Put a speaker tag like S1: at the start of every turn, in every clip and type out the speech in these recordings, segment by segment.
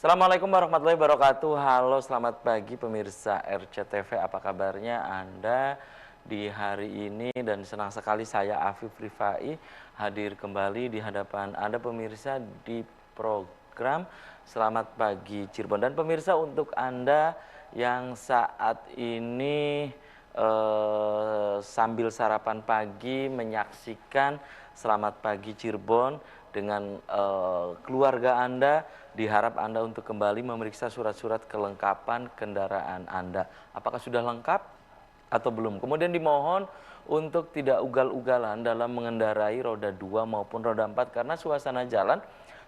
S1: Assalamualaikum warahmatullahi wabarakatuh. Halo, selamat pagi pemirsa RCTV. Apa kabarnya Anda di hari ini? Dan senang sekali saya Afif Rifai hadir kembali di hadapan Anda pemirsa di program Selamat Pagi Cirebon. Dan pemirsa, untuk Anda yang saat ini sambil sarapan pagi menyaksikan Selamat Pagi Cirebon dengan keluarga Anda, diharap Anda untuk kembali memeriksa surat-surat kelengkapan kendaraan Anda. Apakah sudah lengkap atau belum? Kemudian dimohon untuk tidak ugal-ugalan dalam mengendarai roda 2 maupun roda 4 karena suasana jalan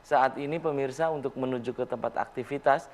S1: saat ini pemirsa untuk menuju ke tempat aktivitas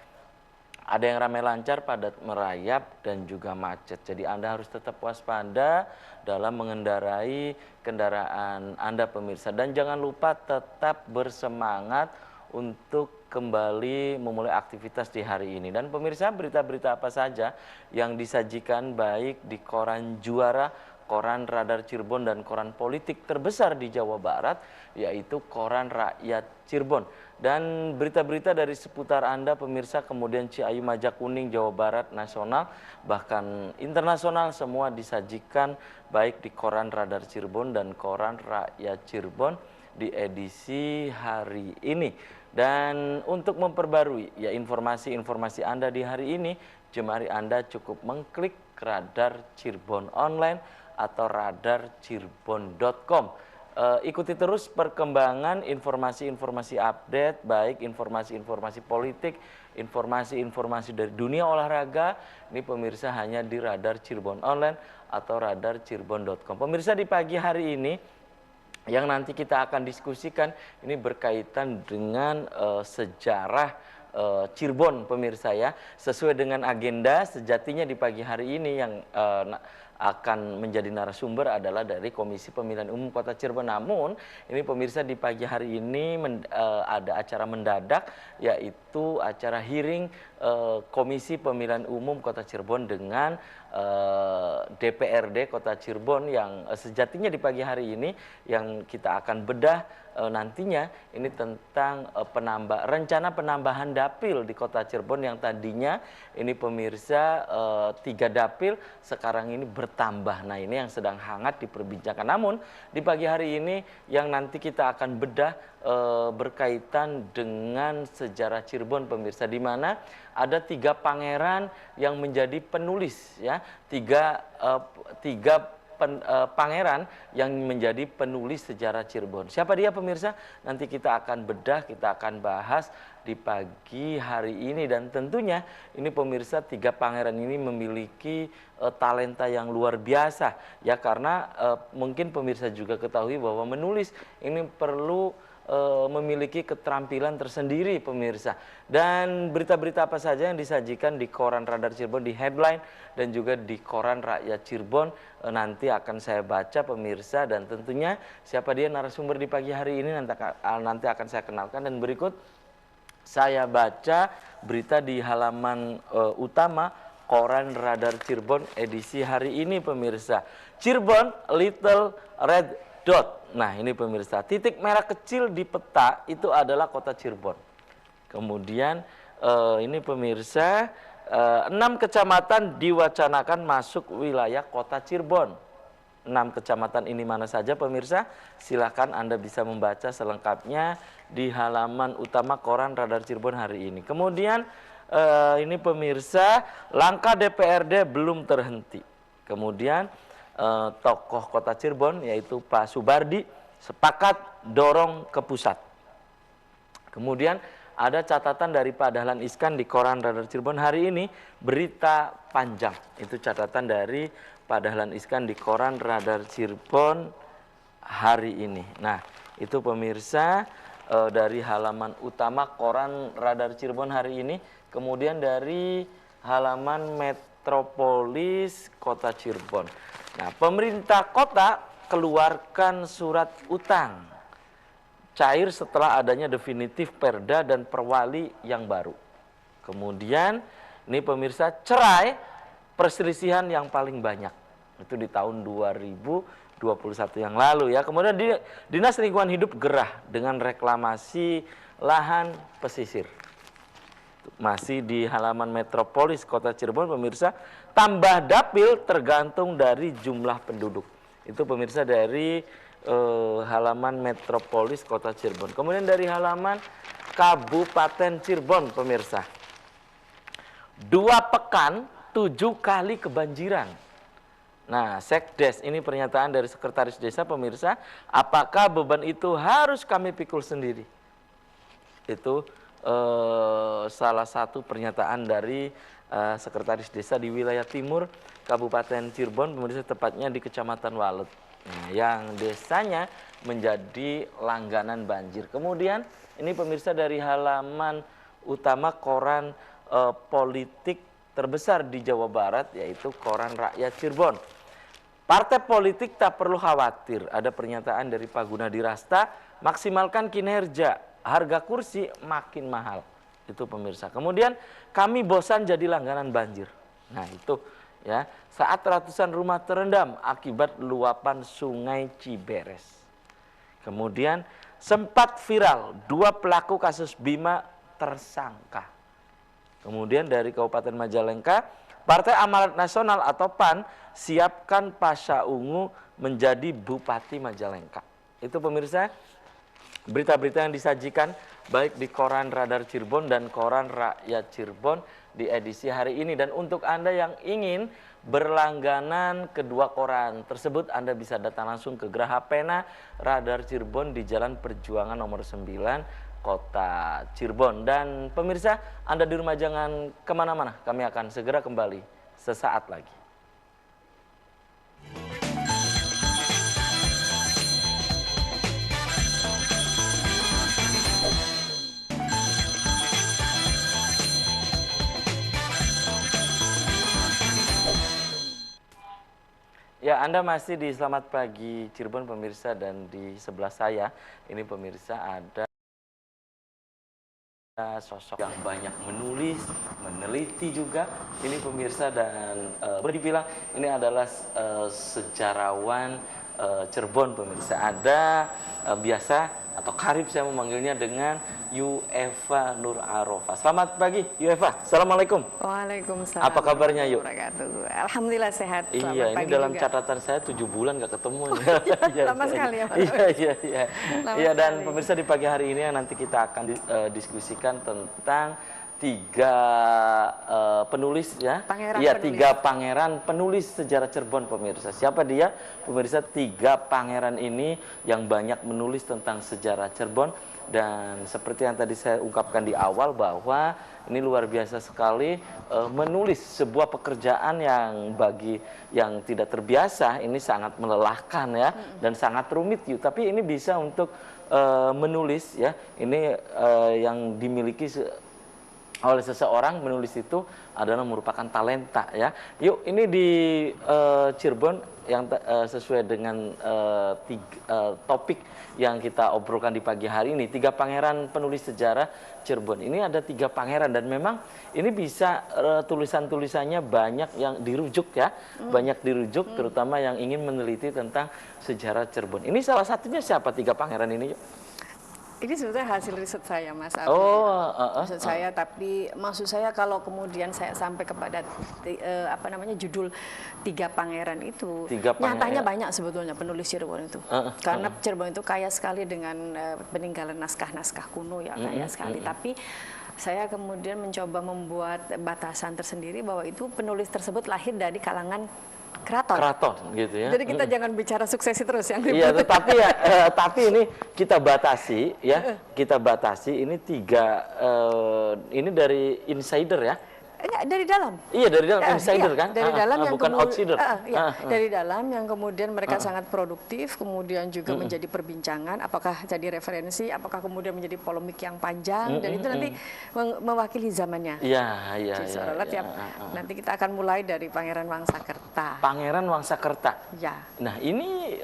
S1: ada yang ramai lancar, padat merayap, dan juga macet. Jadi Anda harus tetap waspada dalam mengendarai kendaraan Anda pemirsa. Dan jangan lupa tetap bersemangat untuk kembali memulai aktivitas di hari ini. Dan pemirsa, berita-berita apa saja yang disajikan baik di koran Juara, koran Radar Cirebon, dan koran politik terbesar di Jawa Barat, yaitu koran Rakyat Cirebon. Dan berita-berita dari seputar Anda pemirsa, kemudian Ciayu, Majakuning, Jawa Barat, nasional, bahkan internasional, semua disajikan baik di koran Radar Cirebon dan koran Rakyat Cirebon di edisi hari ini. Dan untuk memperbarui ya informasi-informasi Anda di hari ini, jemari Anda cukup mengklik Radar Cirebon Online atau radarcirebon.com. Ikuti terus perkembangan informasi-informasi update, baik informasi-informasi politik, informasi-informasi dari dunia olahraga. Ini pemirsa hanya di Radar Cirebon Online atau radarcirebon.com. Pemirsa, di pagi hari ini yang nanti kita akan diskusikan ini berkaitan dengan sejarah Cirebon pemirsa ya. Sesuai dengan agenda, sejatinya di pagi hari ini yang akan menjadi narasumber adalah dari Komisi Pemilihan Umum Kota Cirebon. Namun ini pemirsa, di pagi hari ini ada acara mendadak, yaitu acara hearing Komisi Pemilihan Umum Kota Cirebon dengan DPRD Kota Cirebon, yang sejatinya di pagi hari ini yang kita akan bedah nantinya ini tentang rencana penambahan dapil di Kota Cirebon yang tadinya ini pemirsa 3 dapil sekarang ini bertambah. Nah, ini yang sedang hangat diperbincangkan. Namun di pagi hari ini yang nanti kita akan bedah berkaitan dengan sejarah Cirebon pemirsa, di mana ada 3 pangeran yang menjadi penulis ya, tiga pangeran yang menjadi penulis sejarah Cirebon. Siapa dia pemirsa? Nanti kita akan bedah, kita akan bahas di pagi hari ini. Dan tentunya ini pemirsa, 3 pangeran ini memiliki talenta yang luar biasa ya, karena mungkin pemirsa juga ketahui bahwa menulis ini perlu memiliki keterampilan tersendiri pemirsa. Dan berita-berita apa saja yang disajikan di koran Radar Cirebon di headline dan juga di koran Rakyat Cirebon nanti akan saya baca pemirsa. Dan tentunya siapa dia narasumber di pagi hari ini nanti akan saya kenalkan. Dan berikut saya baca berita di halaman utama koran Radar Cirebon edisi hari ini pemirsa. Cirebon Little Red Dot. Nah, ini pemirsa, titik merah kecil di peta itu adalah Kota Cirebon. Kemudian ini pemirsa, 6 kecamatan diwacanakan masuk wilayah Kota Cirebon. 6 kecamatan ini mana saja pemirsa? Silakan Anda bisa membaca selengkapnya di halaman utama koran Radar Cirebon hari ini. Kemudian ini pemirsa, langkah DPRD belum terhenti. Kemudian tokoh Kota Cirebon yaitu Pak Subardi sepakat dorong ke pusat. Kemudian ada catatan dari Pak Dahlan Iskan di koran Radar Cirebon hari ini, berita panjang. Itu catatan dari Pak Dahlan Iskan di koran Radar Cirebon hari ini. Nah, itu pemirsa dari halaman utama koran Radar Cirebon hari ini. Kemudian dari halaman Metropolis Kota Cirebon. Nah, pemerintah kota keluarkan surat utang cair setelah adanya definitif perda dan perwali yang baru. Kemudian ini pemirsa, cerai perselisihan yang paling banyak itu di tahun 2021 yang lalu ya. Kemudian Dinas Lingkungan Hidup gerah dengan reklamasi lahan pesisir. Masih di halaman metropolis Kota Cirebon, pemirsa, tambah dapil tergantung dari jumlah penduduk. Itu pemirsa dari halaman metropolis Kota Cirebon. Kemudian dari halaman Kabupaten Cirebon, pemirsa. 2 pekan 7 kali kebanjiran. Nah, Sekdes, ini pernyataan dari Sekretaris Desa, pemirsa. Apakah beban itu harus kami pikul sendiri? Itu salah satu pernyataan dari Sekretaris Desa di wilayah timur Kabupaten Cirebon, pemirsa, tepatnya di Kecamatan Walet. Nah, yang desanya menjadi langganan banjir. Kemudian ini pemirsa dari halaman utama koran politik terbesar di Jawa Barat, yaitu Koran Rakyat Cirebon. Partai politik tak perlu khawatir, ada pernyataan dari Pak Gunadi Rasta, maksimalkan kinerja, harga kursi makin mahal. Itu pemirsa. Kemudian kami bosan jadi langganan banjir. Nah itu ya, saat ratusan rumah terendam akibat luapan Sungai Ciberes. Kemudian sempat viral 2 pelaku kasus Bima tersangka. Kemudian dari Kabupaten Majalengka, Partai Amanat Nasional atau PAN siapkan Pasha Ungu menjadi Bupati Majalengka. Itu pemirsa berita-berita yang disajikan baik di Koran Radar Cirebon dan Koran Rakyat Cirebon di edisi hari ini. Dan untuk Anda yang ingin berlangganan kedua koran tersebut, Anda bisa datang langsung ke Graha Pena Radar Cirebon di Jalan Perjuangan nomor 9 Kota Cirebon. Dan pemirsa, Anda di rumah jangan kemana-mana, kami akan segera kembali sesaat lagi. Ya, Anda masih di Selamat Pagi Cirebon, pemirsa, dan di sebelah saya ini pemirsa ada sosok yang banyak menulis, meneliti juga ini pemirsa, dan boleh dibilang ini adalah sejarawan Cirebon, pemirsa. Ada biasa atau karib saya memanggilnya dengan Yu Eva Nur Arofa. Selamat pagi Yu Eva. Assalamualaikum.
S2: Waalaikumsalam.
S1: Apa kabarnya Yu?
S2: Alhamdulillah sehat.
S1: Iya, ini dalam juga catatan saya 7 bulan nggak ketemu.
S2: Lama sekali ya Pak.
S1: Iya, dan pemirsa, di pagi hari ini nanti kita akan diskusikan tentang 3 penulis ya. Iya, 3 pangeran penulis sejarah Cirebon, pemirsa. Siapa dia? Pemirsa, 3 pangeran ini yang banyak menulis tentang sejarah Cirebon. Dan seperti yang tadi saya ungkapkan di awal bahwa ini luar biasa sekali menulis sebuah pekerjaan yang bagi yang tidak terbiasa ini sangat melelahkan ya, dan sangat rumit yuk. Tapi ini bisa untuk menulis ya, ini yang dimiliki oleh seseorang. Menulis itu adalah merupakan talenta ya. Yuk, ini di Cirebon yang sesuai dengan topik yang kita obrolkan di pagi hari ini, 3 pangeran penulis sejarah Cirebon. Ini ada 3 pangeran, dan memang ini bisa tulisan-tulisannya banyak yang dirujuk ya, banyak dirujuk, terutama yang ingin meneliti tentang sejarah Cirebon. Ini salah satunya siapa 3 pangeran ini?
S2: Ini sebetulnya hasil riset saya, Mas Abi. Riset saya, tapi maksud saya kalau kemudian saya sampai kepada judul 3 pangeran itu, nyatanya banyak sebetulnya penulis Cirebon itu. Karena Cirebon itu kaya sekali dengan peninggalan naskah-naskah kuno ya, kaya sekali. Tapi saya kemudian mencoba membuat batasan tersendiri bahwa itu penulis tersebut lahir dari kalangan keraton gitu ya. Jadi kita jangan bicara suksesi terus yang
S1: iya, tetapi ya tapi ini kita batasi ya, kita batasi ini 3 ini dari insider ya.
S2: Dari dalam.
S1: Iya, dari dalam, insider kan?
S2: Dari dalam yang
S1: bukan outsider.
S2: Dari dalam yang kemudian mereka sangat produktif, kemudian juga menjadi perbincangan, apakah jadi referensi, apakah kemudian menjadi polemik yang panjang, dan itu nanti mewakili zamannya.
S1: Iya.
S2: Nanti kita akan mulai dari Pangeran Wangsakerta.
S1: Pangeran Wangsakerta.
S2: Ya.
S1: Nah, ini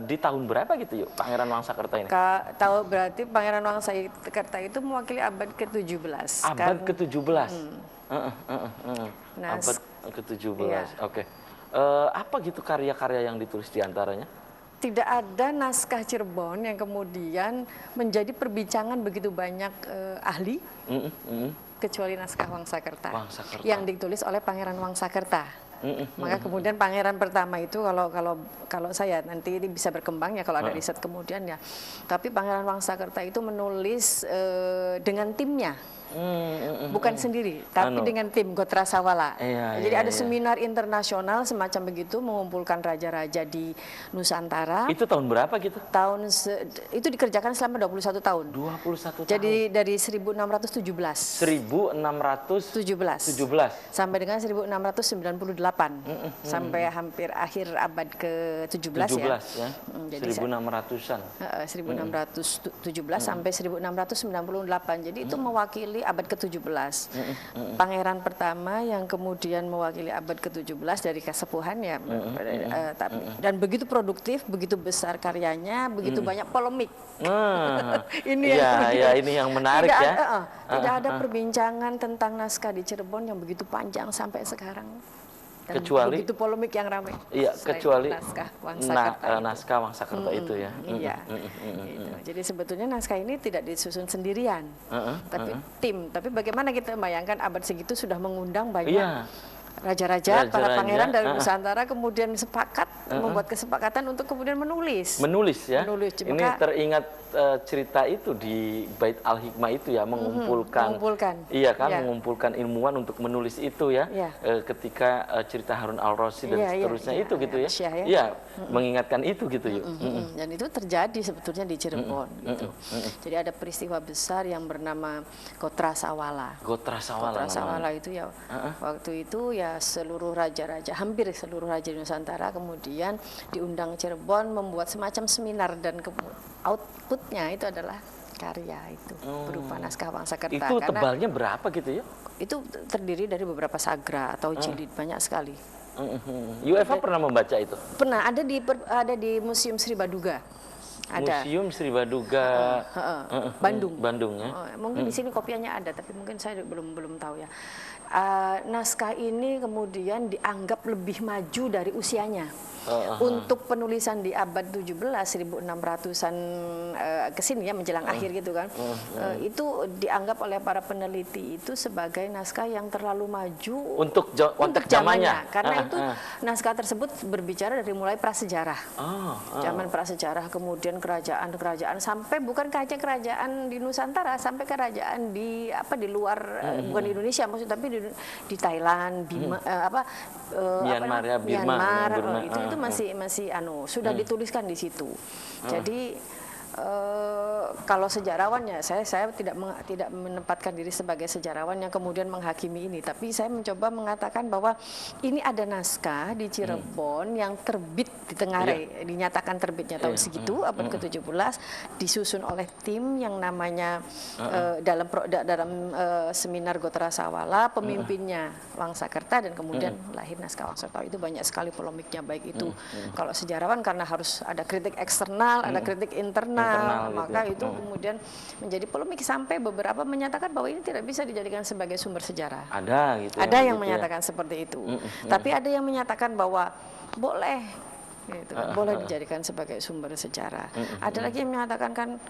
S1: di tahun berapa gitu yuk, Pangeran Wangsakerta ini?
S2: Berarti Pangeran Wangsakerta itu mewakili abad ke-17.
S1: Abad ke-17. Abad ke-17. Iya. Oke. Apa gitu karya-karya yang ditulis diantaranya?
S2: Tidak ada naskah Cirebon yang kemudian menjadi perbincangan begitu banyak ahli. kecuali naskah Wangsakerta,
S1: Wangsakerta.
S2: yang ditulis oleh Pangeran Wangsakerta. Maka kemudian pangeran pertama itu kalau saya nanti ini bisa berkembang ya kalau ada riset kemudian ya. Tapi Pangeran Wangsakerta itu menulis dengan timnya. Bukan sendiri, tapi dengan tim Gotra Sawala. Jadi ada seminar internasional semacam begitu mengumpulkan raja-raja di Nusantara.
S1: Itu tahun berapa gitu?
S2: Itu dikerjakan selama 21 tahun.
S1: 21 tahun.
S2: Jadi dari 1617.
S1: 1617
S2: sampai dengan 1698. Sampai hampir akhir abad ke-17 ya.
S1: Jadi 1600-an.
S2: 1617 sampai 1698. Jadi itu mewakili abad ke-17. Pangeran pertama yang kemudian mewakili abad ke-17 dari kesepuhan ya. Dan begitu produktif, begitu besar karyanya, begitu banyak polemik.
S1: Ini yang menarik
S2: tidak ada perbincangan tentang naskah di Cirebon yang begitu panjang sampai sekarang. Dan
S1: kecuali
S2: begitu polemik yang ramai.
S1: Iya, kecuali
S2: naskah Wangsakerta
S1: naskah Wangsakerta itu ya.
S2: Iya. Jadi sebetulnya naskah ini tidak disusun sendirian, tapi tim. Tapi bagaimana kita membayangkan abad segitu sudah mengundang banyak raja-raja, para pangeran dari Nusantara kemudian sepakat membuat kesepakatan untuk kemudian menulis.
S1: Ini teringat cerita itu di Bait Al-Hikmah itu ya, mengumpulkan mengumpulkan ilmuwan untuk menulis itu ya. Ketika cerita Harun Al-Rasyid dan seterusnya itu gitu ya. Iya, mengingatkan itu gitu yuk.
S2: Dan itu terjadi sebetulnya di Cirebon gitu. Jadi ada peristiwa besar yang bernama Gotra Sawala.
S1: Gotra Sawala
S2: itu ya waktu itu ya seluruh raja-raja, hampir seluruh raja di Nusantara kemudian diundang Cirebon membuat semacam seminar dan outputnya itu adalah karya itu berupa naskah Wangsakerta.
S1: Itu tebalnya berapa gitu ya?
S2: Itu terdiri dari beberapa sagra atau jilid, banyak sekali.
S1: UFA pernah membaca itu?
S2: Pernah, ada di Museum Sri Baduga.
S1: Museum Sri Baduga
S2: Bandung
S1: ya.
S2: Mungkin di sini kopiannya ada, tapi mungkin saya belum tahu ya. Naskah ini kemudian dianggap lebih maju dari usianya. Untuk penulisan di abad 17, 1600-an kesini ya, menjelang akhir gitu kan, itu dianggap oleh para peneliti itu sebagai naskah yang terlalu maju untuk zamannya. Karena itu naskah tersebut berbicara dari mulai prasejarah, zaman prasejarah, kemudian kerajaan-kerajaan sampai bukan saja kerajaan di Nusantara, sampai kerajaan di luar, bukan di Indonesia maksud, tapi di Thailand, Myanmar, itu masih sudah dituliskan di situ. Jadi kalau sejarawan ya saya tidak menempatkan diri sebagai sejarawan yang kemudian menghakimi ini, tapi saya mencoba mengatakan bahwa ini ada naskah di Cirebon yang terbit di Tengare, dinyatakan terbitnya tahun segitu abad ke-17, disusun oleh tim yang namanya dalam seminar Gotra Sawala, pemimpinnya Wangsakerta, dan kemudian lahir naskah Wangsakerta. Itu banyak sekali polemiknya, baik itu kalau sejarawan karena harus ada kritik eksternal, ada kritik internal, maka itu kemudian menjadi polemik sampai beberapa menyatakan bahwa ini tidak bisa dijadikan sebagai sumber sejarah. Ada yang menyatakan seperti itu. Tapi ada yang menyatakan bahwa boleh dijadikan sebagai sumber sejarah. Ada lagi yang menyatakan kan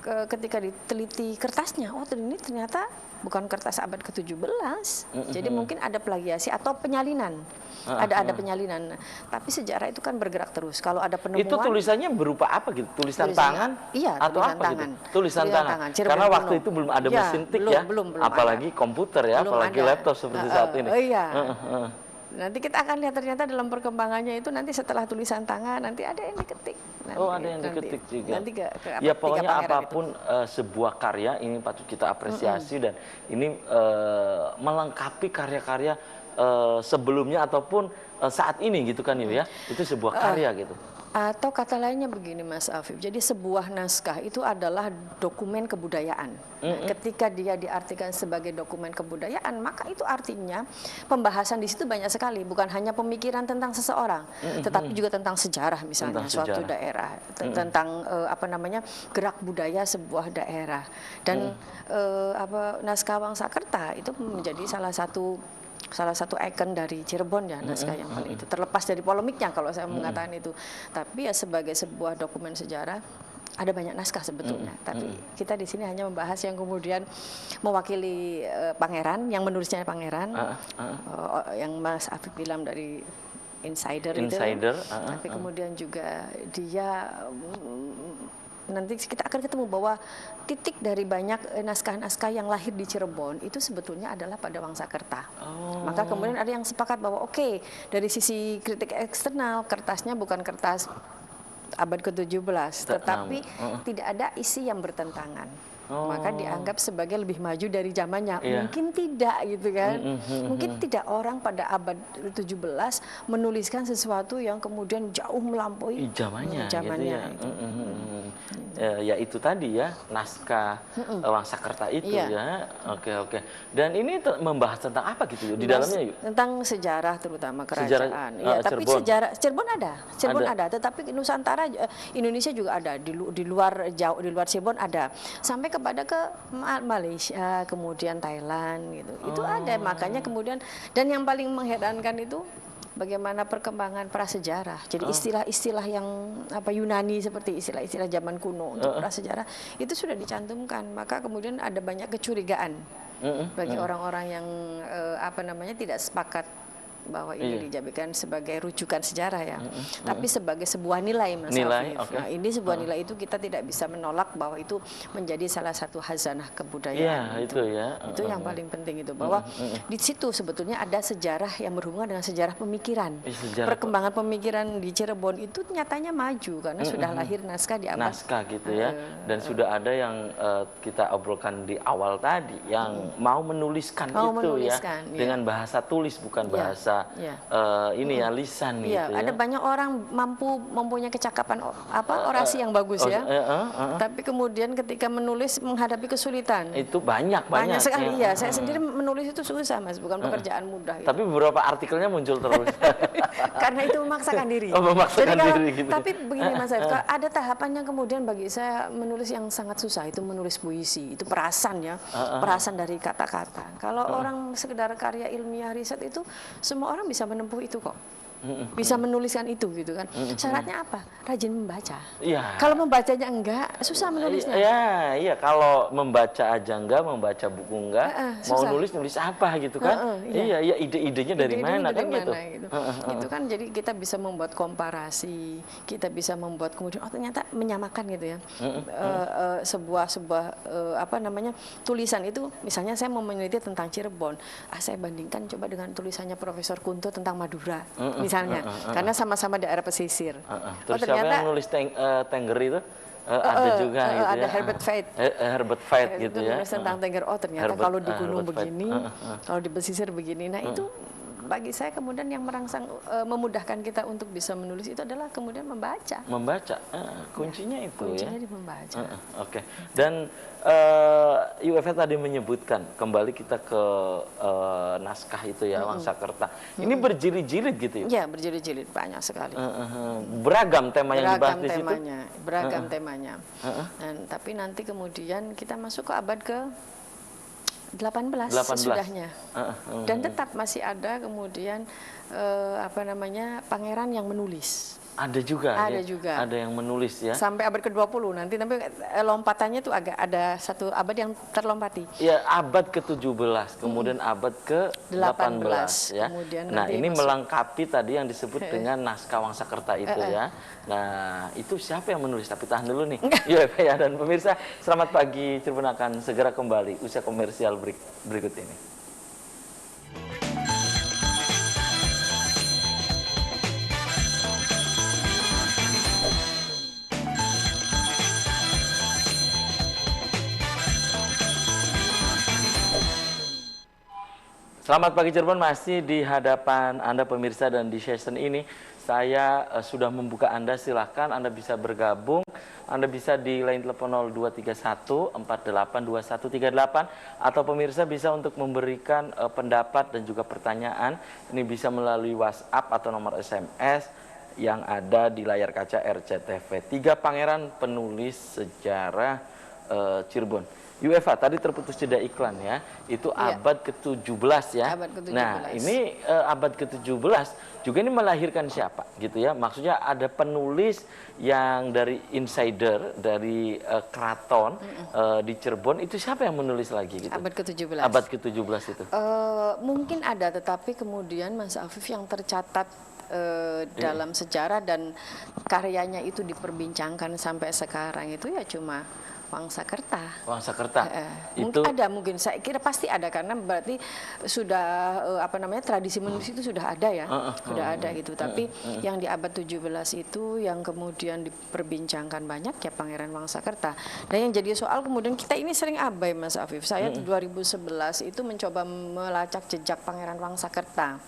S2: ketika diteliti kertasnya, ini ternyata bukan kertas abad ke-17. Jadi mungkin ada plagiasi atau penyalinan. Ada penyalinan. Tapi sejarah itu kan bergerak terus. Kalau ada penemuan,
S1: itu tulisannya berupa apa gitu? Tulisan tangan?
S2: Iya,
S1: atau
S2: tulisan
S1: apa
S2: tangan.
S1: Gitu? Tulisan tangan. Karena waktu itu belum ada mesin tik ya. Apalagi komputer ya, apalagi laptop seperti saat ini. Nanti kita akan lihat ternyata dalam perkembangannya itu nanti setelah tulisan tangan nanti ada yang diketik. Ada yang diketik juga. Ya pokoknya apapun sebuah karya ini patut kita apresiasi dan ini melengkapi karya-karya sebelumnya ataupun saat ini gitu kan ya. Itu sebuah karya gitu.
S2: Atau kata lainnya begini Mas Afif, jadi sebuah naskah itu adalah dokumen kebudayaan. Ketika dia diartikan sebagai dokumen kebudayaan, maka itu artinya pembahasan di situ banyak sekali, bukan hanya pemikiran tentang seseorang, tetapi juga tentang sejarah misalnya suatu daerah, tentang gerak budaya sebuah daerah. Dan naskah Wangsakerta itu menjadi salah satu ikon dari Cirebon ya, naskah yang paling itu terlepas dari polemiknya kalau saya mengatakan itu, tapi ya sebagai sebuah dokumen sejarah ada banyak naskah sebetulnya, tapi kita di sini hanya membahas yang kemudian mewakili pangeran, yang menulisnya pangeran, yang Mas Afif bilang dari insider itu, tapi kemudian juga dia nanti kita akan ketemu bahwa titik dari banyak naskah-naskah yang lahir di Cirebon itu sebetulnya adalah pada Wangsakerta. Maka kemudian ada yang sepakat bahwa oke, dari sisi kritik eksternal, kertasnya bukan kertas abad ke-17, tetapi tidak ada isi yang bertentangan. Maka dianggap sebagai lebih maju dari zamannya. Mungkin tidak gitu kan. Mungkin tidak orang pada abad 17 menuliskan sesuatu yang kemudian jauh melampaui
S1: zamannya.
S2: Gitu.
S1: Ya itu tadi ya, naskah Wangsakerta itu ya. Oke. Dan ini membahas tentang apa gitu di dalamnya yuk?
S2: Tentang sejarah terutama kerajaan. Tapi
S1: Cirebon.
S2: sejarah Cirebon ada, tetapi Nusantara, Indonesia juga ada, di luar Jawa, di luar Cirebon ada. Sampai kepada ke Malaysia, kemudian Thailand gitu. Itu ada, makanya kemudian, dan yang paling mengherankan itu bagaimana perkembangan prasejarah. Jadi istilah-istilah yang Yunani seperti istilah-istilah zaman kuno untuk prasejarah itu sudah dicantumkan. Maka kemudian ada banyak kecurigaan bagi orang-orang yang tidak sepakat bahwa ini dijadikan sebagai rujukan sejarah ya, tapi sebagai sebuah nilai, Mas Afif. Nah, ini sebuah nilai itu kita tidak bisa menolak bahwa itu menjadi salah satu khazanah kebudayaan. Itu yang paling penting itu, bahwa di situ sebetulnya ada sejarah yang berhubungan dengan sejarah pemikiran. Perkembangan pemikiran di Cirebon itu nyatanya maju karena sudah lahir naskah di abad
S1: gitu ya. Dan sudah ada yang kita obrolkan di awal tadi yang mau menuliskan dengan bahasa tulis bukan bahasa lisan gitu ya.
S2: Ada banyak orang mempunyai kecakapan orasi yang bagus tapi kemudian ketika menulis menghadapi kesulitan.
S1: Itu banyak
S2: sekali saya sendiri menulis itu susah, Mas, bukan pekerjaan mudah.
S1: Tapi beberapa artikelnya muncul terus.
S2: Karena itu memaksakan diri.
S1: Gitu.
S2: Tapi begini, Mas Afif, ada tahapan yang kemudian bagi saya menulis yang sangat susah, itu menulis puisi, itu perasan perasan dari kata-kata. Kalau orang sekedar karya ilmiah riset itu semua orang bisa menempuh itu kok. Bisa menuliskan itu gitu kan. Syaratnya apa? Rajin membaca. Kalau membacanya enggak, susah menulisnya.
S1: Iya, kalau membaca aja enggak, membaca buku enggak, mau nulis apa gitu kan. Iya, ide-idenya dari mana kan gitu.
S2: Itu kan jadi kita bisa membuat komparasi, kita bisa membuat kemudian ternyata menyamakan gitu ya. Sebuah tulisan itu, misalnya saya mau meneliti tentang Cirebon, saya bandingkan coba dengan tulisannya Profesor Kunto tentang Madura. Misalnya, karena sama-sama daerah pesisir.
S1: Terus ternyata, siapa yang nulis Tengger itu? Ada juga gitu
S2: ada
S1: Herbert Feith gitu ya.
S2: Tentang Tengger, ternyata kalau di gunung begini, kalau di pesisir begini. Nah itu bagi saya kemudian yang merangsang memudahkan kita untuk bisa menulis itu adalah kemudian membaca.
S1: Kuncinya itu
S2: kuncinya di membaca.
S1: Oke. Dan UFF tadi menyebutkan, kembali kita ke naskah itu ya, Wangsakerta. Ini berjilid-jilid gitu ya?
S2: Iya, berjilid-jilid, banyak sekali.
S1: Beragam tema yang dibahas di situ?
S2: Beragam temanya. Dan, tapi nanti kemudian kita masuk ke abad ke 18 sesudahnya. Dan tetap masih ada kemudian pangeran yang menulis.
S1: Ada juga.
S2: Ada juga.
S1: Ada yang menulis ya.
S2: Sampai abad ke-20 nanti lompatannya itu agak ada satu abad yang terlompati.
S1: Ya, abad ke-17, kemudian abad ke-18 ya. Nah, ini melengkapi tadi yang disebut dengan naskah Wangsakerta itu ya. Nah, itu siapa yang menulis? Tapi tahan dulu nih. Ya, dan pemirsa, selamat pagi. Cirebon akan segera kembali usaha komersial berikut ini. Selamat pagi Cirebon, masih di hadapan Anda pemirsa, dan di session ini saya sudah membuka Anda, silahkan Anda bisa bergabung. Anda bisa di line telepon 0231 482138 atau pemirsa bisa untuk memberikan pendapat dan juga pertanyaan. Ini bisa melalui WhatsApp atau nomor SMS yang ada di layar kaca RCTV. 3 pangeran penulis sejarah Cirebon. UEFA tadi terputus jeda iklan ya, itu abad ke-17 ya.
S2: Abad ke-17.
S1: Nah, ini abad ke-17 juga ini melahirkan siapa gitu ya. Maksudnya ada penulis yang dari insider, dari keraton di Cirebon, itu siapa yang menulis lagi gitu?
S2: Abad ke-17.
S1: Abad ke-17 itu.
S2: Mungkin ada, tetapi kemudian Mas Afif yang tercatat dalam sejarah dan karyanya itu diperbincangkan sampai sekarang itu ya cuma Wangsakerta.
S1: Wangsakerta.
S2: Mungkin ada, mungkin saya kira pasti ada karena berarti sudah apa namanya tradisi menulis itu sudah ada ya, sudah ada gitu. Tapi yang di abad 17 itu yang kemudian diperbincangkan banyak ya Pangeran Wangsakerta. Dan yang jadi soal kemudian kita ini sering abai Mas Afif. Saya 2011 itu mencoba melacak jejak Pangeran Wangsakerta.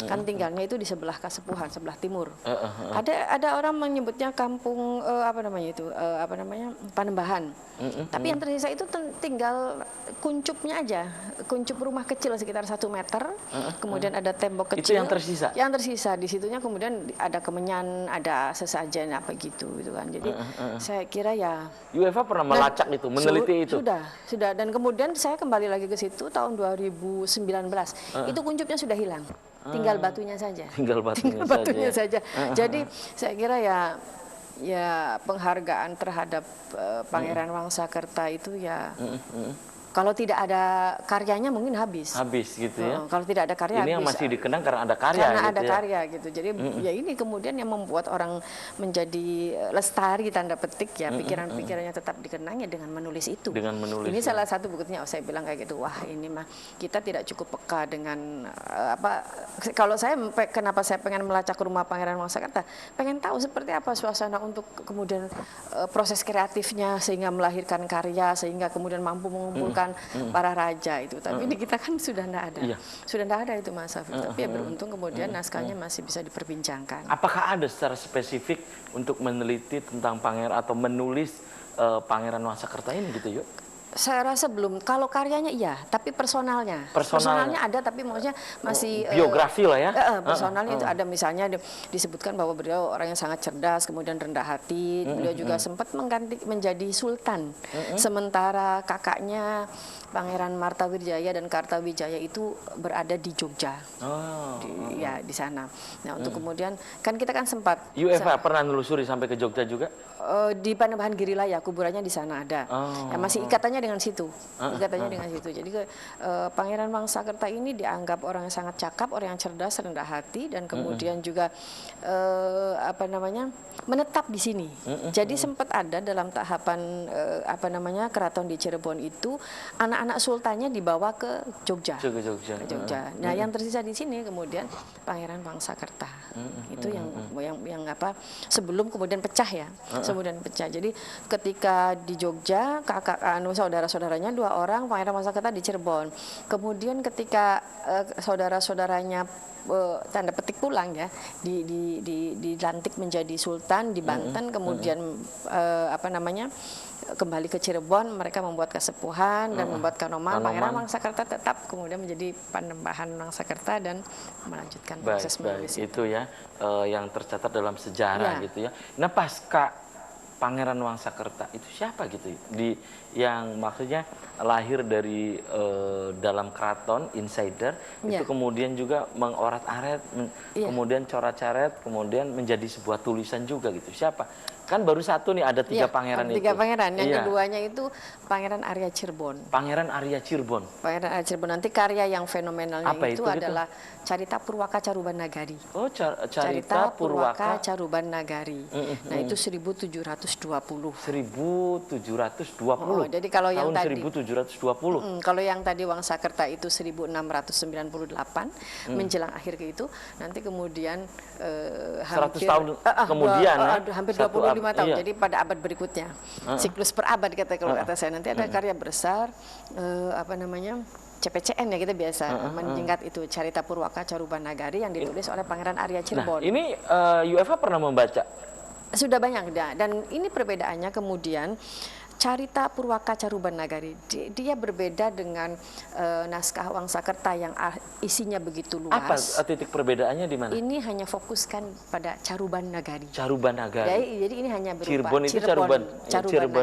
S2: Kan tinggalnya itu di sebelah Kasepuhan, sebelah timur. Ada orang menyebutnya kampung apa namanya itu apa namanya Panembahan. Tapi yang tersisa itu tinggal kuncupnya aja, kuncup rumah kecil sekitar 1 meter, kemudian ada tembok kecil.
S1: Itu yang tersisa?
S2: Yang tersisa, di situnya kemudian ada kemenyan, ada sesajen apa gitu kan. Jadi saya kira ya.
S1: UEFA pernah melacak itu, meneliti itu?
S2: Sudah. Dan kemudian saya kembali lagi ke situ tahun 2019, itu kuncupnya sudah hilang. Tinggal batunya saja.
S1: Tinggal batunya
S2: saja. Jadi saya kira ya penghargaan terhadap Pangeran Wangsakerta itu ya kalau tidak ada karyanya mungkin habis gitu ya. Kalau tidak ada karya
S1: ini
S2: habis.
S1: Yang masih dikenang karena ada karya
S2: karena
S1: gitu
S2: ada
S1: ya.
S2: karya gitu. Jadi ya ini kemudian yang membuat orang menjadi lestari tanda petik ya, pikiran-pikirannya tetap dikenang ya dengan menulis itu. Ini salah satu buktinya. Saya bilang kayak gitu, wah ini mah kita tidak cukup peka dengan apa, kalau saya kenapa saya pengen melacak rumah Pangeran Wangsakerta, pengen tahu seperti apa suasana untuk kemudian proses kreatifnya sehingga melahirkan karya, sehingga kemudian mampu mengumpulkan para raja itu. Tapi ini kita kan sudah tidak ada. Sudah tidak ada itu Mas Afif. Tapi ya beruntung kemudian naskahnya masih bisa diperbincangkan.
S1: Apakah ada secara spesifik untuk meneliti tentang pangeran atau menulis Pangeran Wangsakerta ini gitu yuk?
S2: Saya rasa belum. Kalau karyanya iya, tapi personalnya ada, tapi maksudnya masih
S1: biografi lah ya.
S2: Personalnya itu ada, misalnya disebutkan bahwa beliau orang yang sangat cerdas, kemudian rendah hati. Beliau juga sempat menjadi sultan. Sementara kakaknya Pangeran Martawirjaya dan Kartawijaya itu berada di Jogja. Di sana. Nah, untuk kemudian kan kita kan sempat
S1: UEFA pernah nelusuri sampai ke Jogja juga?
S2: Di Panembahan Girilaya, kuburannya di sana ada. Ya, masih ikatannya dengan situ. Jadi Pangeran Wangsakerta ini dianggap orang yang sangat cakap, orang yang cerdas, rendah hati, dan kemudian juga apa namanya menetap di sini. Jadi sempat ada dalam tahapan apa namanya keraton di Cirebon itu anak-anak sultannya dibawa ke Jogja. Nah, yang tersisa di sini kemudian Pangeran Wangsakerta. Itu yang apa sebelum kemudian pecah ya. Jadi ketika di Jogja saudara-saudaranya 2 orang, Pangeran Wangsakerta di Cirebon. Kemudian ketika saudara-saudaranya tanda petik pulang ya, dilantik menjadi sultan di Banten, kemudian apa namanya kembali ke Cirebon, mereka membuat Kasepuhan dan membuat Kanoman. Pangeran Wangsakerta tetap kemudian menjadi Panembahan Wangsakerta dan melanjutkan proses menulis
S1: itu ya yang tercatat dalam sejarah gitu ya. Nah, pasca Pangeran Wangsakerta itu siapa gitu yang maksudnya lahir dari dalam keraton insider itu kemudian juga mengorat-aret kemudian coret-coret kemudian menjadi sebuah tulisan juga gitu, siapa? Kan baru satu nih, ada 3 pangeran itu.
S2: 3 pangeran. Yang keduanya itu Pangeran Arya Cirebon.
S1: Pangeran Arya Cirebon.
S2: Nanti karya yang fenomenalnya
S1: itu
S2: adalah Carita Purwaka Caruban Nagari.
S1: Oh, Carita Purwaka
S2: Caruban Nagari. Nah, itu 1720.
S1: 1720.
S2: Jadi kalau yang
S1: tahun
S2: tadi
S1: 1720.
S2: Kalau yang tadi Wangsakerta itu 1698 menjelang akhir ke itu, nanti kemudian
S1: 100 tahun kemudian
S2: hampir 25 tahun. Jadi pada abad berikutnya, siklus per abad kalau kata saya, nanti ada karya besar apa namanya CPCN ya kita biasa menyingkat itu, Carita Purwaka Caruban Nagari yang ditulis oleh Pangeran Arya Cirebon.
S1: Nah, ini UEFA pernah membaca?
S2: Sudah banyak dan ini perbedaannya kemudian Carita Purwaka Caruban Nagari. Dia berbeda dengan naskah Wangsakerta yang isinya begitu luas.
S1: Apa titik perbedaannya di mana?
S2: Ini hanya fokuskan pada Caruban Nagari.
S1: Caruban Nagari.
S2: Jadi ini hanya berupa
S1: Cirebon itu Caruban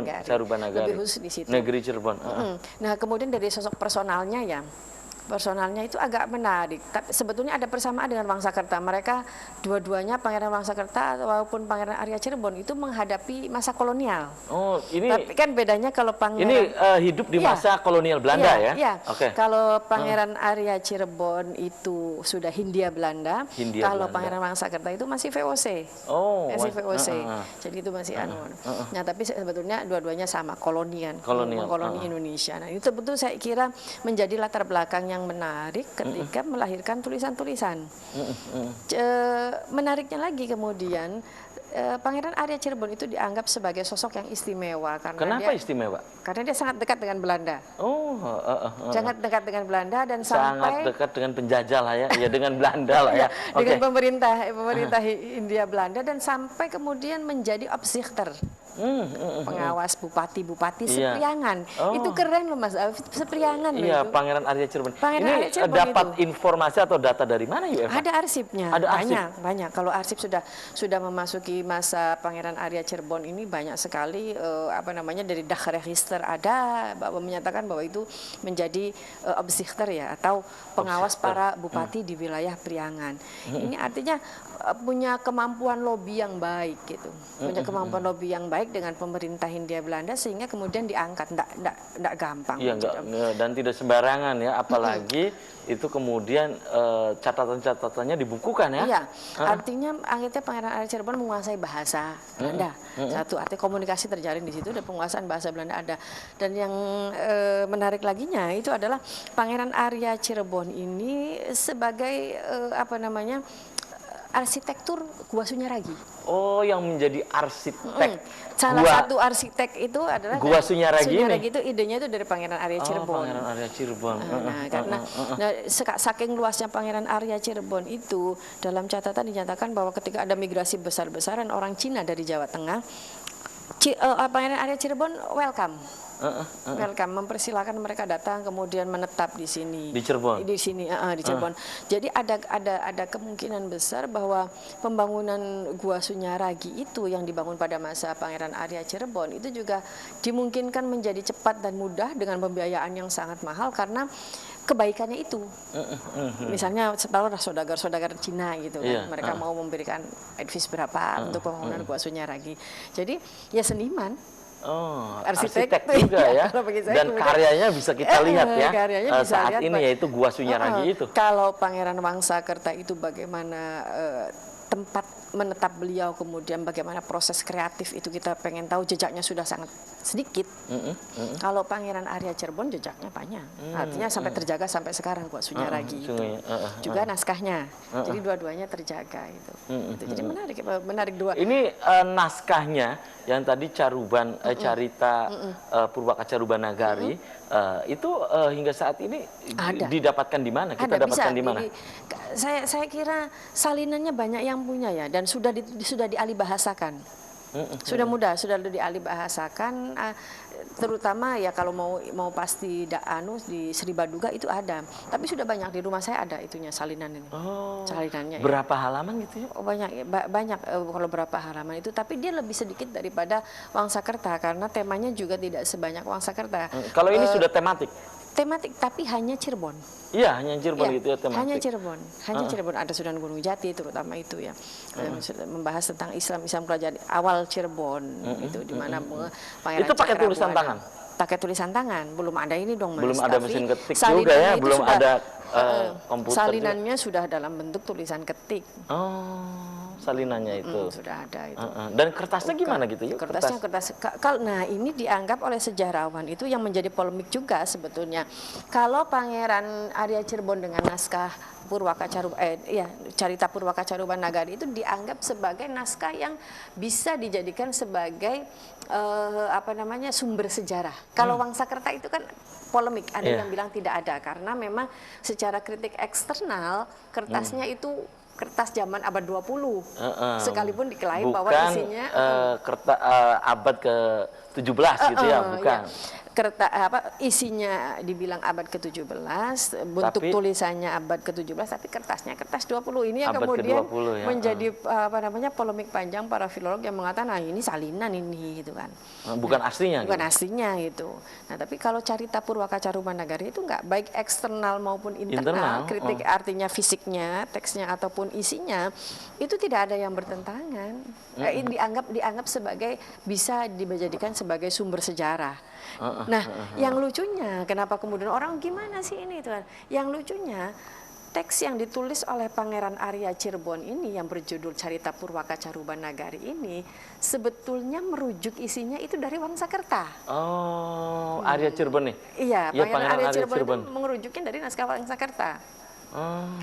S2: Nagari.
S1: Caruban Nagari.
S2: Lebih khusus di situ.
S1: Negeri Cirebon.
S2: Nah, kemudian dari sosok personalnya ya. Personalnya itu agak menarik. Tapi sebetulnya ada persamaan dengan Wangsakerta. Mereka dua-duanya Pangeran Wangsakerta maupun Pangeran Arya Cirebon itu menghadapi masa kolonial.
S1: Oh, ini.
S2: Tapi kan bedanya kalau Pangeran
S1: ini hidup di masa kolonial Belanda ya?
S2: Iya.
S1: Oke.
S2: Kalau Pangeran Arya Cirebon itu sudah Hindia Belanda. Kalau Pangeran Wangsakerta itu masih VOC.
S1: Oh.
S2: Masih VOC. Jadi itu masih Nah, tapi sebetulnya dua-duanya sama koloni Indonesia. Nah, itu betul saya kira menjadi latar belakang yang menarik ketika melahirkan tulisan-tulisan. Menariknya lagi kemudian Pangeran Arya Cirebon itu dianggap sebagai sosok yang istimewa karena
S1: Kenapa istimewa?
S2: Karena dia sangat dekat dengan Belanda.
S1: Oh,
S2: sangat dekat dengan Belanda dan
S1: sangat dekat dengan penjajah lah ya, ya dengan Belanda lah ya.
S2: Dengan pemerintah Hindia Belanda dan sampai kemudian menjadi opzichter. Pengawas bupati-bupati Sepriangan. Itu keren loh Mas Alvin, Sepriangan loh itu.
S1: Pangeran Arya Cirebon.
S2: Pangeran Arya Cirebon
S1: dapat informasi atau data dari mana ya, Eva?
S2: Ada arsipnya.
S1: Ada arsip.
S2: Banyak. Kalau arsip sudah memasuki masa Pangeran Arya Cirebon ini banyak sekali dari Dagregister ada bahwa menyatakan bahwa itu menjadi opzichter ya atau pengawas para bupati di wilayah Priangan. Ini artinya punya kemampuan lobby yang baik gitu. Punya kemampuan lobby yang baik dengan pemerintah Hindia Belanda sehingga kemudian diangkat enggak gampang.
S1: Iya, dan tidak sembarangan ya, apalagi itu kemudian catatan-catatannya dibukukan ya.
S2: Iya, artinya akhirnya Pangeran Arya Cirebon menguasai bahasa Belanda. Satu, arti komunikasi terjalin di situ dan penguasaan bahasa Belanda ada. Dan yang menarik laginya itu adalah Pangeran Arya Cirebon ini sebagai arsitektur Gua Sunyaragi.
S1: Oh, yang menjadi arsitek.
S2: Salah satu arsitek itu adalah
S1: Gua Sunyaragi
S2: itu idenya itu dari Pangeran Arya Cirebon.
S1: Pangeran Arya Cirebon.
S2: Karena saking luasnya Pangeran Arya Cirebon itu dalam catatan dinyatakan bahwa ketika ada migrasi besar-besaran orang Cina dari Jawa Tengah, Pangeran Arya Cirebon welcome, mempersilahkan mereka datang kemudian menetap di sini.
S1: Di Cirebon.
S2: Di Cirebon. Jadi ada kemungkinan besar bahwa pembangunan Gua Sunyaragi itu yang dibangun pada masa Pangeran Arya Cirebon itu juga dimungkinkan menjadi cepat dan mudah dengan pembiayaan yang sangat mahal karena kebaikannya itu. Misalnya setelah saudagar Cina gitu kan, mereka mau memberikan advice berapa untuk pembangunan Gua Sunyaragi. Jadi ya seniman.
S1: Arsitek juga ya. Dan karyanya bisa kita lihat ya. Saat ini yaitu Gua Sunyaragi itu.
S2: Kalau Pangeran Wangsakerta itu bagaimana tempat menetap beliau, kemudian bagaimana proses kreatif itu kita pengen tahu, jejaknya sudah sangat sedikit. Kalau Pangeran Arya Cirebon jejaknya banyak. Artinya sampai terjaga sampai sekarang Gua Sunyaragi itu. Juga naskahnya. Jadi dua-duanya terjaga itu. Jadi menarik dua.
S1: Ini naskahnya yang tadi Carita Purwaka Caruban Nagari itu hingga saat ini didapatkan di mana? Kita dapatkan di mana?
S2: Saya kira salinannya banyak yang punya ya, dan sudah dialihbahasakan. Sudah mudah, sudah dialihbahasakan, terutama ya kalau mau pasti di Sri Baduga itu ada, tapi sudah banyak di rumah saya ada itunya salinan ini. Salinannya.
S1: Berapa halaman gitu ya?
S2: Banyak kalau berapa halaman itu, tapi dia lebih sedikit daripada Wangsakerta karena temanya juga tidak sebanyak Wangsakerta.
S1: Kalau ini sudah tematik.
S2: Tapi hanya Cirebon.
S1: Iya, hanya Cirebon gitu ya tematik.
S2: Hanya Cirebon. Ada Sunan Gunung Jati terutama itu ya. Membahas tentang Islam kerajaan awal Cirebon itu di mana Pangeran
S1: itu pakai tulisan tangan.
S2: Pakai tulisan tangan, belum ada ini dong Mas.
S1: Belum ada mesin ketik juga ya, belum ada komputer.
S2: Salinannya sudah dalam bentuk tulisan ketik.
S1: Salinannya itu
S2: sudah ada itu.
S1: Dan kertasnya gimana gitu ya?
S2: Kertas. Nah, ini dianggap oleh sejarawan itu yang menjadi polemik juga sebetulnya. Kalau Pangeran Arya Cirebon dengan naskah Carita Purwaka Caruban Nagari itu dianggap sebagai naskah yang bisa dijadikan sebagai sumber sejarah. Kalau Wangsakerta itu kan polemik, ada yang bilang tidak ada karena memang secara kritik eksternal kertasnya itu kertas zaman abad 20. Sekalipun diklaim bahwa isinya
S1: abad gitu ya, bukan?
S2: Isinya dibilang abad ke-17, bentuk tulisannya abad ke-17, tapi kertasnya kertas 20. Ini yang kemudian ya, menjadi polemik panjang para filolog yang mengatakan, nah ini salinan ini gitu kan.
S1: Bukan aslinya.
S2: Bukan aslinya gitu. Nah, tapi kalau Carita Purwaka Carubanagari itu enggak, baik eksternal maupun internal. Kritik artinya fisiknya, teksnya ataupun isinya, itu tidak ada yang bertentangan. Dianggap sebagai, bisa dijadikan sebagai sumber sejarah. Nah, yang lucunya, kenapa kemudian orang gimana sih ini tuh? Yang lucunya, teks yang ditulis oleh Pangeran Arya Cirebon ini yang berjudul Carita Purwaka Carubanagari ini sebetulnya merujuk isinya itu dari Wangsakerta.
S1: Oh, Arya Cirebon nih?
S2: Iya, Pangeran Arya Cirebon itu mengerujuknya dari naskah Wangsakerta.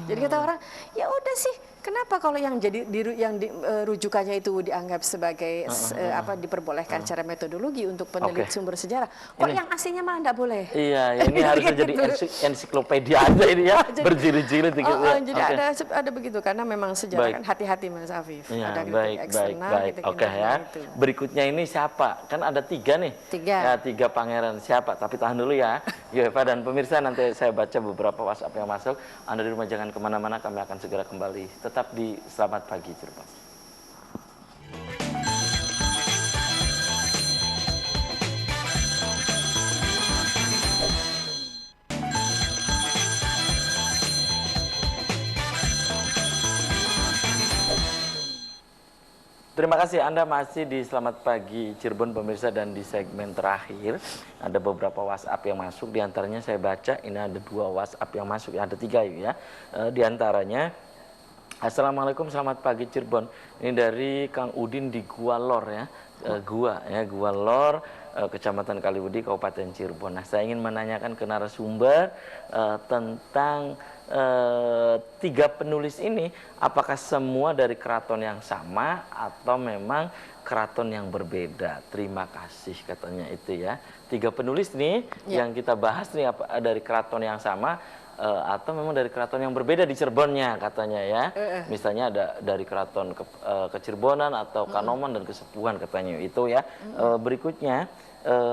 S2: Jadi kata orang, ya udah sih, kenapa kalau yang rujukannya itu dianggap sebagai diperbolehkan secara metodologi untuk penelit sumber sejarah, kok yang aslinya malah enggak boleh?
S1: Iya, ini harus jadi ensiklopedia aja ini ya, berjilid-jilid gitu.
S2: Jadi ada begitu, karena memang sejarah kan hati-hati Mas Afif.
S1: Ya,
S2: ada kritik eksternal, kritik
S1: ya. Berikutnya ini siapa? Kan ada 3 nih. 3 pangeran siapa? Tapi tahan dulu ya. Eva dan pemirsa, nanti saya baca beberapa WhatsApp yang masuk. Anda di rumah jangan kemana-mana, kami akan segera kembali. Tetap di Selamat Pagi Cirebon. Terima kasih Anda masih di Selamat Pagi Cirebon pemirsa, dan di segmen terakhir ada beberapa WhatsApp yang masuk. Di antaranya saya baca, ini ada 2 WhatsApp yang masuk, ada 3 ya. Di antaranya, Assalamualaikum selamat pagi Cirebon. Ini dari Kang Udin di Gua Lor ya. Gua Lor, Kecamatan Kaliwudi, Kabupaten Cirebon. Nah, saya ingin menanyakan ke narasumber tentang 3 penulis ini, apakah semua dari keraton yang sama atau memang keraton yang berbeda? Terima kasih katanya itu ya. 3 penulis nih yang kita bahas nih dari keraton yang sama atau memang dari keraton yang berbeda di Cirebonnya katanya ya. Misalnya ada dari keraton Kecirebonan atau Kanoman dan Kesepuhan katanya itu ya. Berikutnya,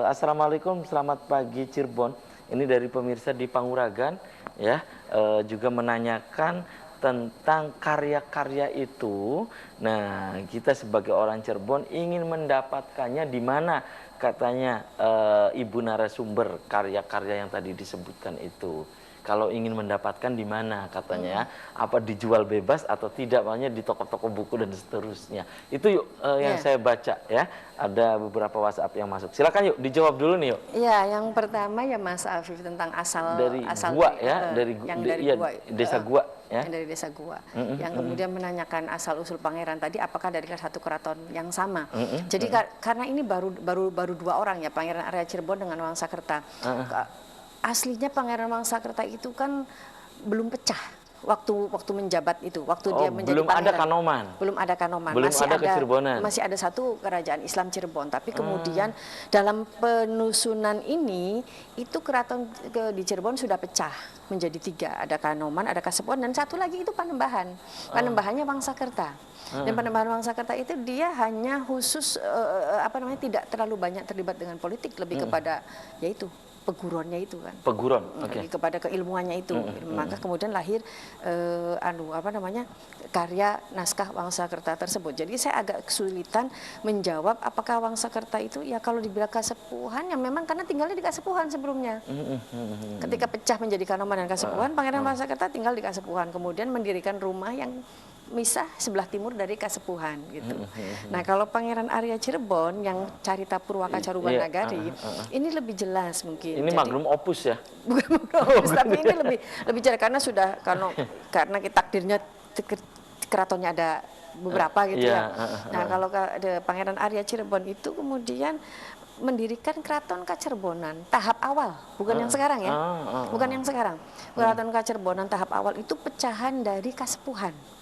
S1: Assalamualaikum selamat pagi Cirebon. Ini dari pemirsa di Panguragan ya, juga menanyakan tentang karya-karya itu. Nah, kita sebagai orang Cirebon ingin mendapatkannya di mana katanya ibu narasumber karya-karya yang tadi disebutkan itu. Kalau ingin mendapatkan di mana katanya, apa dijual bebas atau tidak, makanya di toko-toko buku dan seterusnya. Itu yang saya baca ya. Ada beberapa WhatsApp yang masuk. Silakan yuk dijawab dulu nih yuk.
S2: Ya, yang pertama ya Mas Afif tentang asal
S1: Gua ya, dari Gua, Desa Gua ya.
S2: Dari Desa Gua. Yang kemudian menanyakan asal usul pangeran tadi apakah dari satu keraton yang sama. Jadi karena ini baru 2 orang ya, Pangeran Arya Cirebon dengan Wangsakerta. Aslinya Pangeran Wangsakerta itu kan belum pecah waktu menjabat itu, waktu dia menjadi
S1: belum
S2: pangeran.
S1: Belum ada Kanoman.
S2: Masih ada satu kerajaan Islam Cirebon, tapi kemudian dalam penusunan ini itu keraton di Cirebon sudah pecah menjadi 3, ada Kanoman, ada Kasepuhan, dan satu lagi itu Panembahan. Panembahannya Wangsakerta. Dan Panembahan Wangsakerta itu dia hanya khusus tidak terlalu banyak terlibat dengan politik, lebih kepada yaitu peguronnya itu kan.
S1: Peguron,
S2: kepada keilmuannya itu. Maka kemudian lahir karya naskah Wangsakerta tersebut. Jadi saya agak kesulitan menjawab apakah Wangsakerta itu ya kalau dibilang Kasepuhan, yang memang karena tinggalnya di Kasepuhan sebelumnya. Ketika pecah menjadi Kanoman dan Kasepuhan, Pangeran Wangsakerta tinggal di Kasepuhan, kemudian mendirikan rumah yang misah sebelah timur dari Kasepuhan gitu. Nah, kalau Pangeran Arya Cirebon yang Carita Purwaka Carubanagari ini lebih jelas mungkin.
S1: Ini magnum opus ya?
S2: Bukan magnum opus, tapi ini lebih jelas karena takdirnya keratonnya ada beberapa gitu ya. Nah, kalau Pangeran Arya Cirebon itu kemudian mendirikan Keraton Kacerbonan tahap awal, bukan yang sekarang ya. Bukan yang sekarang. Keraton Kacerbonan tahap awal itu pecahan dari Kasepuhan.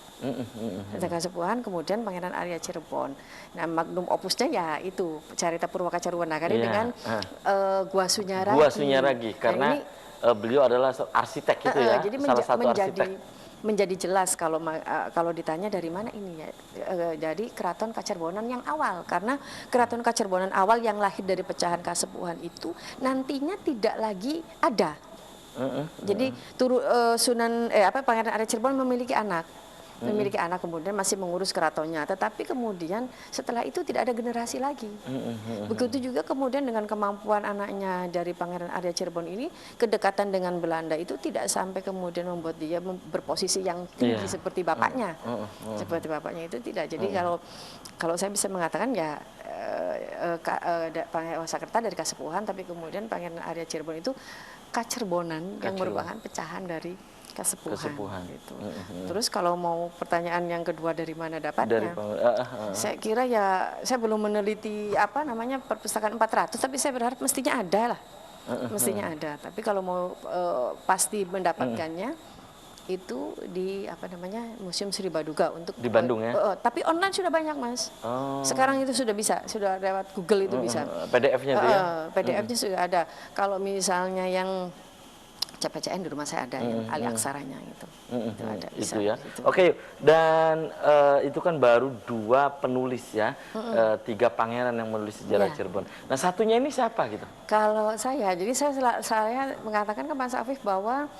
S2: Kasepuhan, kemudian Pangeran Arya Cirebon. Nah, magnum opusnya ya itu Carita Purwaka Carubanagari dengan Gua Sunyaragi.
S1: Gua Sunyaragi karena beliau adalah arsitek itu ya,
S2: jadi
S1: salah satu arsitek.
S2: menjadi jelas kalau ditanya dari mana ini ya, dari Keraton Kacerbonan yang awal, karena Keraton Kacerbonan awal yang lahir dari pecahan Kasepuhan itu nantinya tidak lagi ada. Jadi Pangeran Arya Cirebon memiliki anak kemudian masih mengurus keratonnya, tetapi kemudian setelah itu tidak ada generasi lagi. Begitu juga kemudian dengan kemampuan anaknya dari Pangeran Arya Cirebon ini, kedekatan dengan Belanda itu tidak sampai kemudian membuat dia berposisi yang tinggi seperti bapaknya. Seperti bapaknya itu tidak. Jadi kalau saya bisa mengatakan ya Pangeran Wasakerta dari Kasepuhan, tapi kemudian Pangeran Arya Cirebon itu Kacerbonan yang merupakan pecahan dari Kasepuhan. Gitu. Terus kalau mau pertanyaan yang kedua dari mana dapatnya? Saya kira ya saya belum meneliti perpustakaan 400, tapi saya berharap mestinya ada lah. Mestinya ada. Tapi kalau mau pasti mendapatkannya itu di Museum Sri Baduga untuk
S1: di Bandung ya.
S2: Tapi online sudah banyak, Mas. Sekarang itu sudah bisa, sudah lewat Google itu bisa.
S1: PDF-nya itu ya.
S2: PDF-nya sudah ada. Kalau misalnya yang CPCN di rumah saya ada yang alih aksaranya itu. Itu ada. Bisa,
S1: itu ya.
S2: gitu.
S1: Oke, dan itu kan baru 2 penulis ya. 3 pangeran yang menulis sejarah Cirebon. Nah, satunya ini siapa gitu?
S2: Kalau saya mengatakan ke Mas Afif bahwa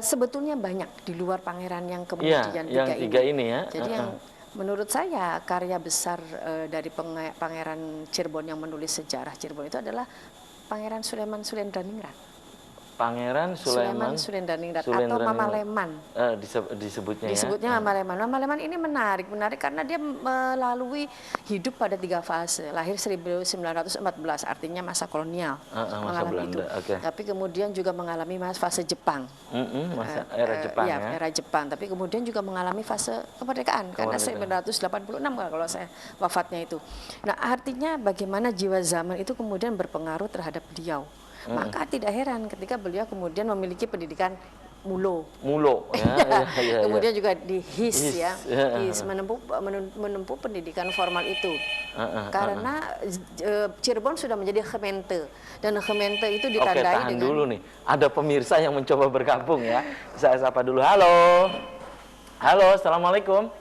S2: sebetulnya banyak di luar pangeran yang kemudian tiga ini ya. Jadi yang menurut saya karya besar dari Pangeran Cirebon yang menulis sejarah Cirebon itu adalah Pangeran Suleman Sulendraningrat.
S1: Pangeran Suleman
S2: Sulendraningrat atau Mama Leman disebutnya Mama Leman. Mama Leman ini menarik karena dia melalui hidup pada 3 fase. Lahir 1914, artinya masa kolonial, mengalami itu. Tapi kemudian juga mengalami fase Jepang,
S1: era Jepang
S2: era Jepang. Tapi kemudian juga mengalami fase kemerdekaan karena 1986 kalau saya wafatnya itu. Nah, artinya bagaimana jiwa zaman itu kemudian berpengaruh terhadap beliau. Maka tidak heran ketika beliau kemudian memiliki pendidikan mulo kemudian juga di HIS menempuh pendidikan formal itu karena Cirebon sudah menjadi Gemeente, dan Gemeente itu ditandai
S1: tahan dulu nih, ada pemirsa yang mencoba bergabung ya. Saya sapa dulu. Halo, assalamualaikum.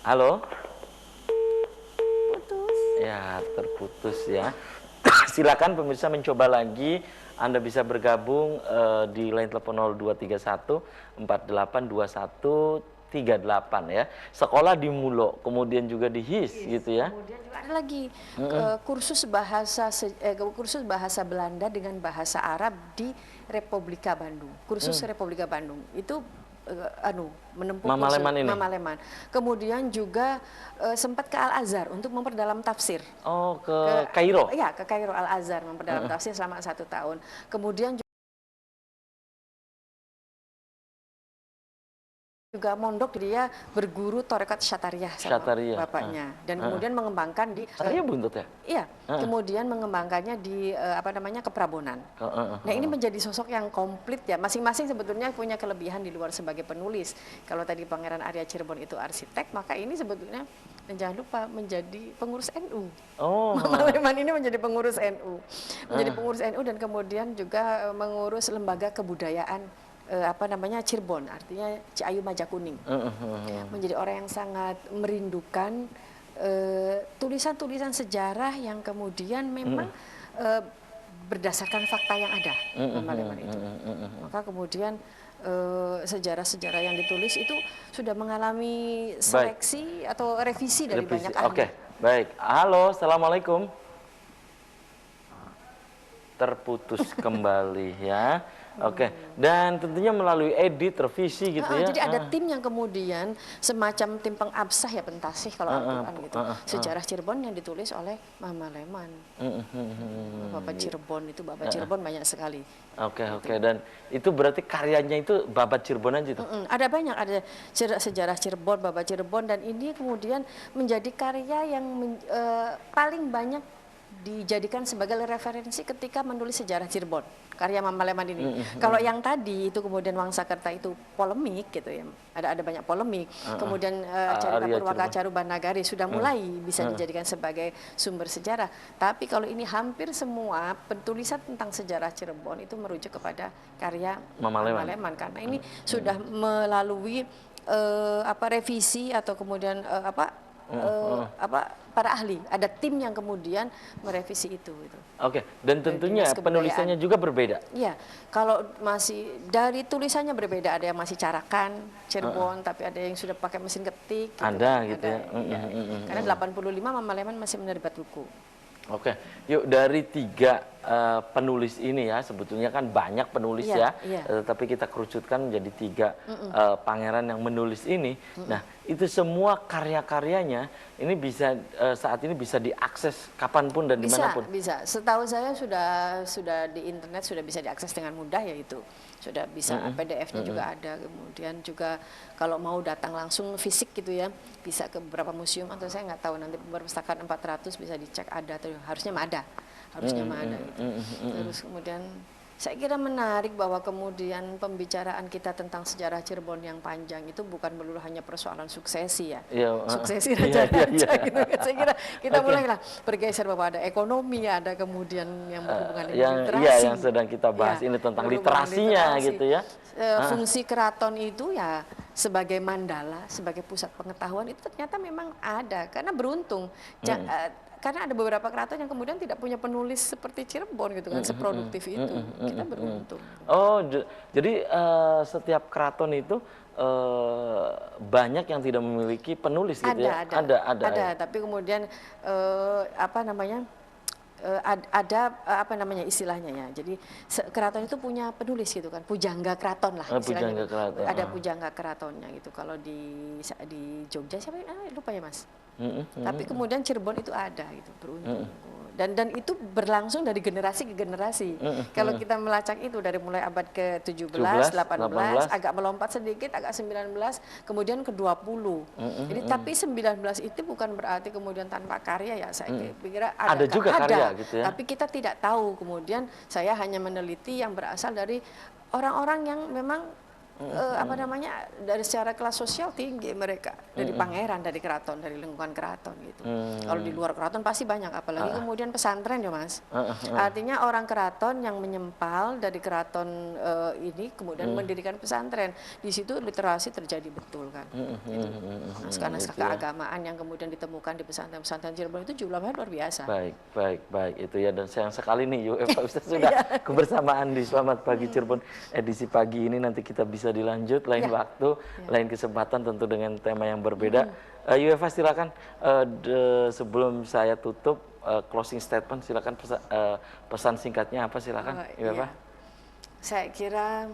S1: Halo. Terputus ya. Silakan pemirsa mencoba lagi. Anda bisa bergabung di line telepon 0231 482138 ya. Sekolah di Mulo, kemudian juga di HIS gitu ya.
S2: Kemudian juga ada lagi kursus bahasa Belanda dengan bahasa Arab di Republika Bandung. Kursus Republika Bandung itu menempuh
S1: Mama
S2: Leman. Kemudian juga sempat ke Al-Azhar untuk memperdalam tafsir.
S1: Ke Kairo?
S2: Iya, ke Kairo Al-Azhar memperdalam tafsir selama 1 tahun. Kemudian juga mondok, dia berguru Torekat Syatariah sama bapaknya, dan kemudian mengembangkan di
S1: buntut ya?
S2: Iya, kemudian mengembangkannya di Keprabonan. Nah, ini menjadi sosok yang komplit ya. Masing-masing sebetulnya punya kelebihan di luar sebagai penulis. Kalau tadi Pangeran Arya Cirebon itu arsitek, maka ini sebetulnya, dan jangan lupa, menjadi pengurus NU. Mama Leman ini menjadi pengurus NU. Menjadi pengurus NU dan kemudian juga mengurus lembaga kebudayaan Cirebon, artinya Ciayu Majakuning. Menjadi orang yang sangat merindukan tulisan-tulisan sejarah yang kemudian memang berdasarkan fakta yang ada. Itu. Maka kemudian sejarah-sejarah yang ditulis itu sudah mengalami seleksi atau revisi dari banyak ahli.
S1: Oke, baik. Halo, assalamualaikum. Terputus kembali ya. Oke, dan tentunya melalui edit, revisi gitu ya.
S2: Jadi ada tim yang kemudian semacam tim pengabsah ya, pentasih kalau Al-Quran gitu. Sejarah Cirebon yang ditulis oleh Mama Leman. Babat Cirebon banyak sekali.
S1: Oke, dan itu berarti karyanya itu Babat Cirebon aja itu?
S2: Ada banyak, ada sejarah Cirebon, Babat Cirebon, dan ini kemudian menjadi karya yang paling banyak dijadikan sebagai referensi ketika menulis sejarah Cirebon, karya Mama Leman ini. Kalau yang tadi itu kemudian Wangsakerta itu polemik gitu ya, ada banyak polemik. Kemudian Carita Purwaka Caruban Nagari sudah mulai bisa dijadikan sebagai sumber sejarah. Tapi kalau ini hampir semua penulisan tentang sejarah Cirebon itu merujuk kepada karya Mama Leman karena ini sudah melalui revisi atau kemudian para ahli, ada tim yang kemudian merevisi itu. Gitu.
S1: Oke, dan tentunya penulisannya juga berbeda.
S2: Iya, kalau masih dari tulisannya berbeda, ada yang masih carakan Cirebon, tapi ada yang sudah pakai mesin ketik. Gitu.
S1: Ada gitu ya.
S2: Karena 85 Mama Leman masih menerbit buku.
S1: Oke, yuk dari 3 penulis ini ya, sebetulnya kan banyak penulis tapi kita kerucutkan menjadi 3 pangeran yang menulis ini. Nah, itu semua karya-karyanya ini bisa saat ini bisa diakses kapanpun dan dimanapun.
S2: Bisa. Setahu saya sudah di internet sudah bisa diakses dengan mudah ya itu. Sudah bisa PDF-nya juga ada. Kemudian juga kalau mau datang langsung fisik gitu ya, bisa ke beberapa museum atau saya nggak tahu nanti perpustakaan 400 bisa dicek ada atau harusnya ada gitu. Terus kemudian saya kira menarik bahwa kemudian pembicaraan kita tentang sejarah Cirebon yang panjang itu bukan melulu hanya persoalan suksesi ya, suksesi raja-raja gitu. Saya kira kita mulailah bergeser bahwa ada ekonomi, ada kemudian yang berhubungan dengan literasi.
S1: Yang sedang kita bahas ini tentang literasinya gitu ya.
S2: Fungsi keraton itu ya sebagai mandala, sebagai pusat pengetahuan itu ternyata memang ada karena beruntung. Karena ada beberapa keraton yang kemudian tidak punya penulis seperti Cirebon gitu kan, seproduktif itu. Kita beruntung.
S1: Oh, jadi setiap keraton itu banyak yang tidak memiliki penulis gitu ya?
S2: Ada. Tapi kemudian ada istilahnya ya. Jadi keraton itu punya penulis gitu kan, pujangga keraton lah istilahnya. Ada pujangga keratonnya gitu. Kalau di Jogja siapa? Lupa ya Mas. Tapi kemudian Cirebon itu ada gitu, beruntung. Dan itu berlangsung dari generasi ke generasi. Kalau kita melacak itu dari mulai abad ke-17, 18, agak melompat sedikit, agak 19, kemudian ke-20. Jadi tapi 19 itu bukan berarti kemudian tanpa karya ya. Saya kira ada juga karya gitu ya. Tapi kita tidak tahu. Kemudian saya hanya meneliti yang berasal dari orang-orang yang memang dari secara kelas sosial tinggi mereka, dari pangeran, dari keraton, dari lingkungan keraton gitu. Kalau di luar keraton pasti banyak, apalagi kemudian pesantren ya Mas. Artinya orang keraton yang menyempal dari keraton ini kemudian mendirikan pesantren, di situ literasi terjadi betul kan. Naskah-naskah keagamaan yang kemudian ditemukan di pesantren-pesantren Cirebon itu jumlahnya luar biasa.
S1: Baik itu ya, dan sayang sekali nih Eva Ustaz sudah kebersamaan di Selamat Pagi Cirebon edisi pagi ini, nanti kita bisa dilanjut lain waktu, lain kesempatan tentu dengan tema yang berbeda. Eva silakan sebelum saya tutup closing statement, silakan pesan singkatnya apa, silakan Eva.
S2: Saya kira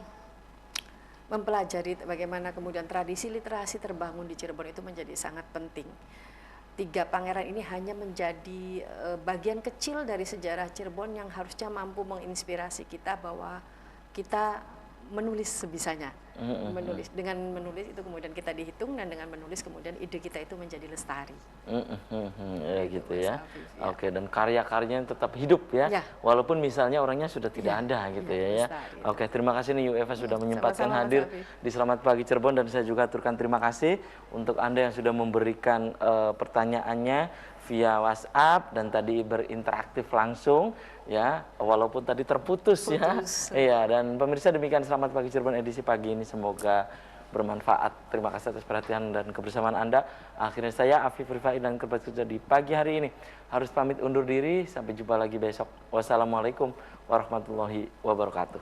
S2: mempelajari bagaimana kemudian tradisi literasi terbangun di Cirebon itu menjadi sangat penting. 3 pangeran ini hanya menjadi bagian kecil dari sejarah Cirebon yang harusnya mampu menginspirasi kita bahwa kita menulis sebisanya. Dengan menulis itu kemudian kita dihitung, dan dengan menulis kemudian ide kita itu menjadi lestari.
S1: Gitu ya. Oke, dan karya-karyanya tetap hidup ya, walaupun misalnya orangnya sudah tidak ada gitu ya. Oke, terima kasih nih Eva sudah menyempatkan hadir di Selamat Pagi Cirebon, dan saya juga aturkan terima kasih untuk Anda yang sudah memberikan pertanyaannya via WhatsApp dan tadi berinteraktif langsung ya, walaupun tadi terputus. Ya. Iya, dan pemirsa, demikian Selamat Pagi Cirebon edisi pagi ini, semoga bermanfaat. Terima kasih atas perhatian dan kebersamaan Anda. Akhirnya saya Afif Rifai dan kerabat kerja di pagi hari ini harus pamit undur diri, sampai jumpa lagi besok. Wassalamualaikum warahmatullahi wabarakatuh.